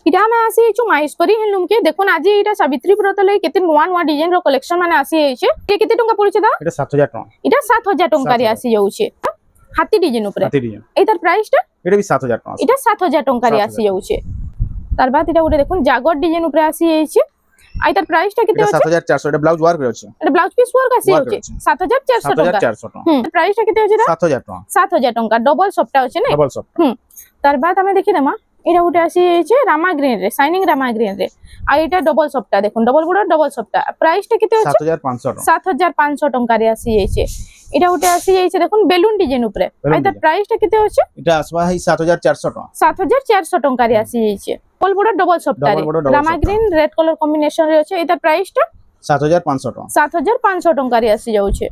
इटा हमें आसी छु माहेश्वरी हैंडलूम के देखुन आज इटा सावित्री व्रत लई केते नुवा नुवा डिजाइन रो कलेक्शन माने आसी छे के केते टंका पड़ुछे दा এটা 7000 টাকা इटा 7000 टंका रे आसी जाउछे हाथी डिजाइन ऊपर হাতি ডিজাইন एतार प्राइस टा এটা भी 7000 টাকা इटा 7000 टंका रे आसी जाउछे तार बाद इटा उडे देखुन जागोर डिजाइन ऊपर आसी छे आइतार प्राइस टा केते এটা होछे 7400 এটা ব্লাউজ ওয়ার্ক রয়েছে এটা ব্লাউজ পিস ওয়ার্ক आसी Work होछे আছে। 7400 टंका 7400 টাকা प्राइस टा केते होछे दा 7000 টাকা 7000 टंका डबल सप्ता होछे ने ডবল সফট तार बाद हमें देखि देमा एटा उटे आसी छे रामा ग्रीन रे शाइनिंग रामा ग्रीन रे आ एटा डबल सप्ता देखुन डबल बॉर्डर डबल सप्ता प्राइस टा केते होछे 7500 টাকা 7500 टंका रे आसी छे एटा उटे आसी छे देखुन बेलून डिजाइन ऊपर Balloon आइतार design। प्राइस टा केते होछे এটা আসবা এই 7400 টাকা 7400 टंका रे आसी छे डबल बॉर्डर डबल सप्ता Double border, double रामा सप्ता। ग्रीन रेड कलर कॉम्बिनेशन रे होछे एटा प्राइस टा 7500 টাকা 7500 टंका रे आसी जाउछे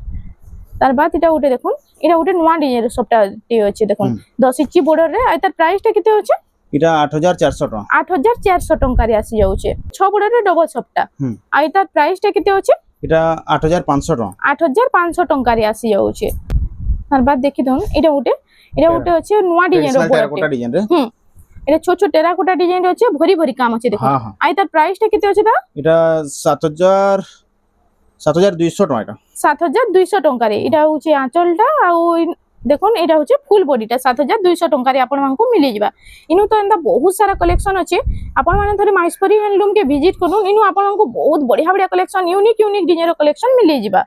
तार बाद एटा उटे देखुन एटा उटे नुवा डिजाइन सप्ता टी होछे देखुन 10 इंची बॉर्डर रे आइतार प्राइस टा केते होछे এটা 8400 টাকা 8400 टंका रे आसी जाउछे 6 बॉर्डर रे डबल सप्ता হুম आइतार प्राइस टा केते होछे এটা 8500 টাকা 8500 टंका रे आसी जाउछे तार बाद देखि दन एटा उटे होछे नुवा डिजाइन रो ট্রেডিশনাল টেরাকোটা बॉर्डर ডিজাইন রে এটা ছোট ছোট টেরাকোটা ডিজাइन রে होछे भरी भरी काम होछे देखो হ্যাঁ হ্যাঁ आइतार प्राइस टा केते होछे दा এটা 7200 টাকা এটা 7200 टंका रे एटा होछे आंचलटा आउ देखुन एटा होछे फुल बॉडीटा 7200 टंका रे आपण मानकु मिली जिबा इनु तो एंदा बहुत सारा कलेक्शन अछि आपण माने थोड़ी माहेश्वरी हैंडलूम के विजिट करूं इनु आपण मानकु बहुत बढ़िया बढ़िया कलेक्शन यूनिक यूनिक डिजाइन रो कलेक्शन मिली जिबा